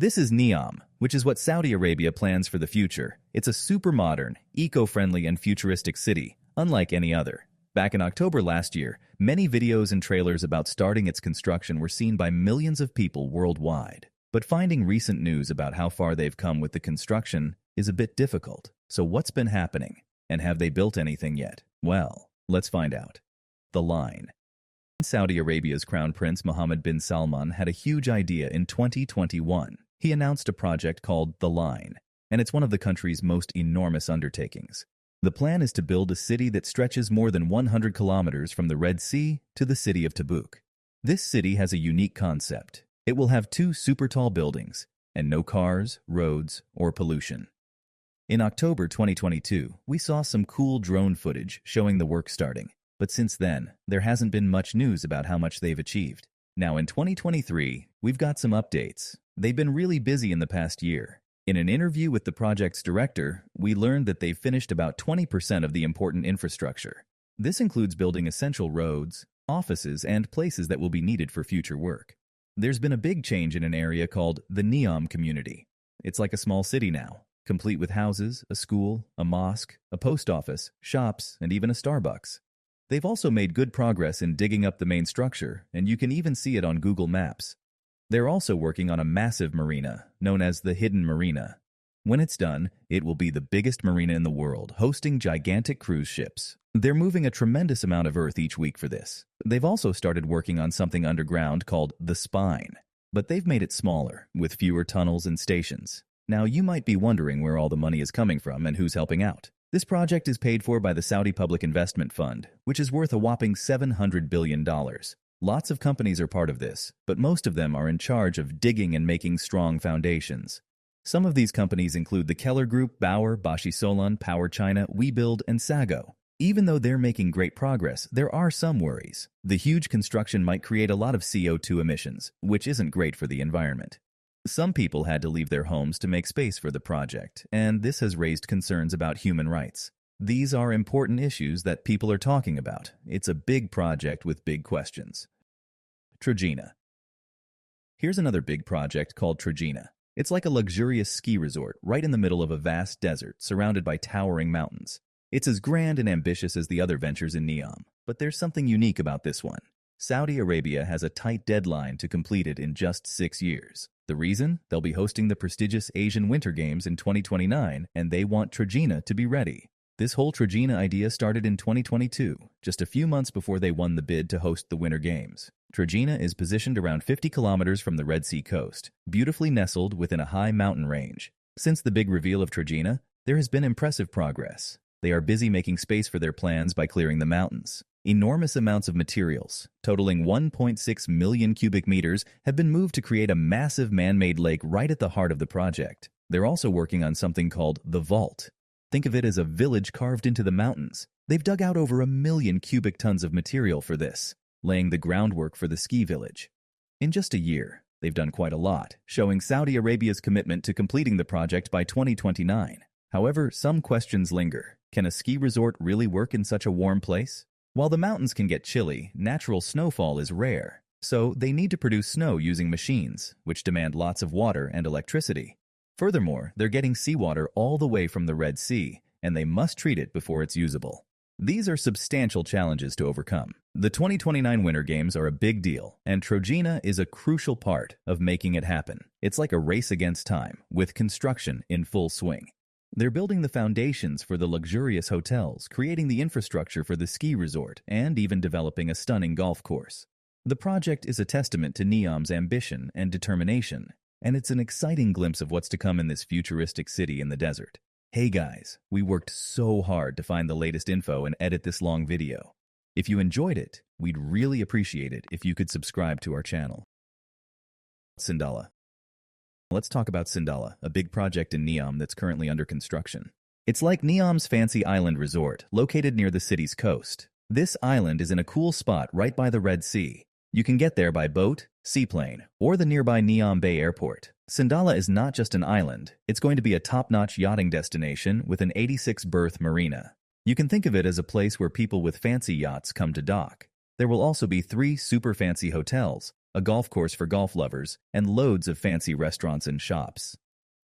This is Neom, which is what Saudi Arabia plans for the future. It's a super modern, eco-friendly, and futuristic city, unlike any other. Back in October last year, many videos and trailers about starting its construction were seen by millions of people worldwide. But finding recent news about how far they've come with the construction is a bit difficult. So what's been happening? And have they built anything yet? Well, let's find out. The line. Saudi Arabia's Crown Prince Mohammed bin Salman had a huge idea in 2021. He announced a project called The Line, and it's one of the country's most enormous undertakings. The plan is to build a city that stretches more than 100 kilometers from the Red Sea to the city of Tabuk. This city has a unique concept. It will have 2 super tall buildings, and no cars, roads, or pollution. In October 2022, we saw some cool drone footage showing the work starting. But since then, there hasn't been much news about how much they've achieved. Now in 2023, we've got some updates. They've been really busy in the past year. In an interview with the project's director, we learned that they've finished about 20% of the important infrastructure. This includes building essential roads, offices, and places that will be needed for future work. There's been a big change in an area called the Neom community. It's like a small city now, complete with houses, a school, a mosque, a post office, shops, and even a Starbucks. They've also made good progress in digging up the main structure, and you can even see it on Google Maps. They're also working on a massive marina, known as the Hidden Marina. When it's done, it will be the biggest marina in the world, hosting gigantic cruise ships. They're moving a tremendous amount of earth each week for this. They've also started working on something underground called the Spine, but they've made it smaller, with fewer tunnels and stations. Now you might be wondering where all the money is coming from and who's helping out. This project is paid for by the Saudi Public Investment Fund, which is worth a whopping $700 billion. Lots of companies are part of this, but most of them are in charge of digging and making strong foundations. Some of these companies include the Keller Group, Bauer, Bashi Solon, Power China, WeBuild, and Sago. Even though they're making great progress, there are some worries. The huge construction might create a lot of CO2 emissions, which isn't great for the environment. Some people had to leave their homes to make space for the project, and this has raised concerns about human rights. These are important issues that people are talking about. It's a big project with big questions. Trojena. Here's another big project called Trojena. It's like a luxurious ski resort right in the middle of a vast desert surrounded by towering mountains. It's as grand and ambitious as the other ventures in Neom, but there's something unique about this one. Saudi Arabia has a tight deadline to complete it in just 6 years. The reason? They'll be hosting the prestigious Asian Winter Games in 2029, and they want Trojena to be ready. This whole Trojena idea started in 2022, just a few months before they won the bid to host the Winter Games. Trojena is positioned around 50 kilometers from the Red Sea coast, beautifully nestled within a high mountain range. Since the big reveal of Trojena, there has been impressive progress. They are busy making space for their plans by clearing the mountains. Enormous amounts of materials, totaling 1.6 million cubic meters, have been moved to create a massive man-made lake right at the heart of the project. They're also working on something called the Vault. Think of it as a village carved into the mountains. They've dug out over 1 million cubic tons of material for this, laying the groundwork for the ski village. In just a year, they've done quite a lot, showing Saudi Arabia's commitment to completing the project by 2029. However, some questions linger. Can a ski resort really work in such a warm place? While the mountains can get chilly, natural snowfall is rare, so they need to produce snow using machines, which demand lots of water and electricity. Furthermore, they're getting seawater all the way from the Red Sea, and they must treat it before it's usable. These are substantial challenges to overcome. The 2029 Winter Games are a big deal, and Trojena is a crucial part of making it happen. It's like a race against time, with construction in full swing. They're building the foundations for the luxurious hotels, creating the infrastructure for the ski resort, and even developing a stunning golf course. The project is a testament to Neom's ambition and determination, and it's an exciting glimpse of what's to come in this futuristic city in the desert. Hey guys, we worked so hard to find the latest info and edit this long video. If you enjoyed it, we'd really appreciate it if you could subscribe to our channel. Sindala. Let's talk about Sindala, a big project in Neom that's currently under construction. It's like Neom's fancy island resort, located near the city's coast. This island is in a cool spot right by the Red Sea. You can get there by boat, seaplane, or the nearby Neom Bay Airport. Sindala is not just an island, it's going to be a top-notch yachting destination with an 86-berth marina. You can think of it as a place where people with fancy yachts come to dock. There will also be 3 super fancy hotels, a golf course for golf lovers, and loads of fancy restaurants and shops.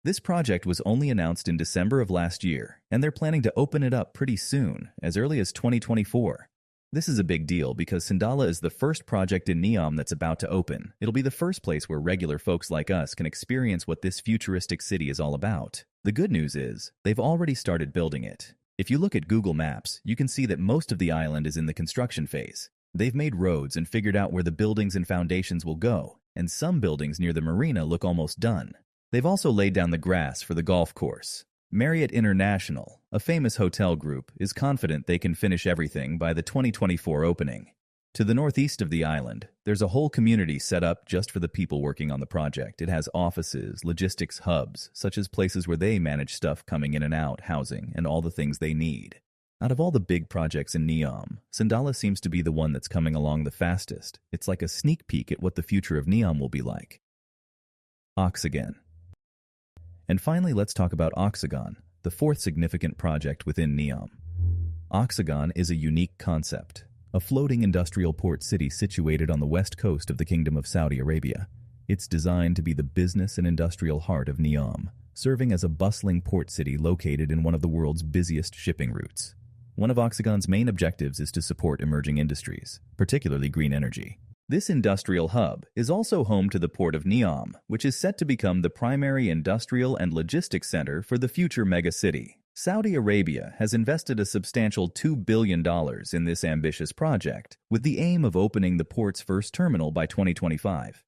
This project was only announced in December of last year, and they're planning to open it up pretty soon, as early as 2024. This is a big deal because Sandala is the first project in Neom that's about to open. It'll be the first place where regular folks like us can experience what this futuristic city is all about. The good news is, they've already started building it. If you look at Google Maps, you can see that most of the island is in the construction phase. They've made roads and figured out where the buildings and foundations will go, and some buildings near the marina look almost done. They've also laid down the grass for the golf course. Marriott International, a famous hotel group, is confident they can finish everything by the 2024 opening. To the northeast of the island, there's a whole community set up just for the people working on the project. It has offices, logistics hubs, such as places where they manage stuff coming in and out, housing, and all the things they need. Out of all the big projects in Neom, Sandala seems to be the one that's coming along the fastest. It's like a sneak peek at what the future of Neom will be like. Oxygen. And finally, let's talk about Oxygen, the fourth significant project within Neom. Oxygen is a unique concept, a floating industrial port city situated on the west coast of the Kingdom of Saudi Arabia. It's designed to be the business and industrial heart of Neom, serving as a bustling port city located in one of the world's busiest shipping routes. One of Oxygen's main objectives is to support emerging industries, particularly green energy. This industrial hub is also home to the port of Neom, which is set to become the primary industrial and logistics center for the future megacity. Saudi Arabia has invested a substantial $2 billion in this ambitious project, with the aim of opening the port's first terminal by 2025.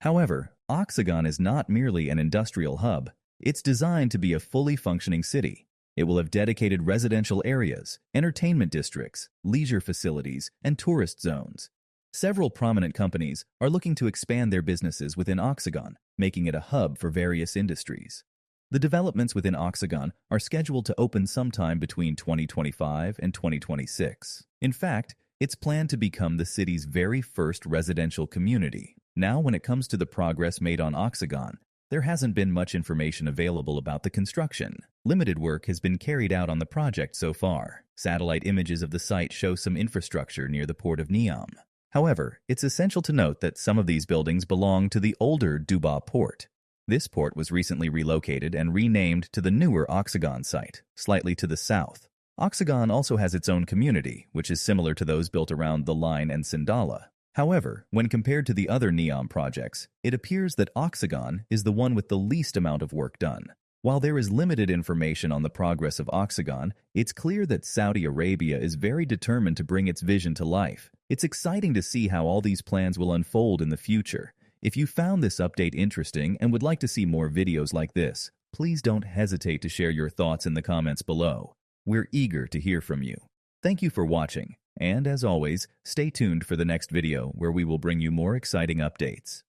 However, Oxygen is not merely an industrial hub. It's designed to be a fully functioning city. It will have dedicated residential areas, entertainment districts, leisure facilities, and tourist zones. Several prominent companies are looking to expand their businesses within Oxygen, making it a hub for various industries. The developments within Oxygen are scheduled to open sometime between 2025 and 2026. In fact, it's planned to become the city's very first residential community. Now, when it comes to the progress made on Oxygen, there hasn't been much information available about the construction. Limited work has been carried out on the project so far. Satellite images of the site show some infrastructure near the port of Neom. However, it's essential to note that some of these buildings belong to the older Dubai port. This port was recently relocated and renamed to the newer Oxygen site, slightly to the south. Oxygen also has its own community, which is similar to those built around the Line and Sandala. However, when compared to the other Neom projects, it appears that Oxygen is the one with the least amount of work done. While there is limited information on the progress of Oxygen, it's clear that Saudi Arabia is very determined to bring its vision to life. It's exciting to see how all these plans will unfold in the future. If you found this update interesting and would like to see more videos like this, please don't hesitate to share your thoughts in the comments below. We're eager to hear from you. Thank you for watching, and as always, stay tuned for the next video where we will bring you more exciting updates.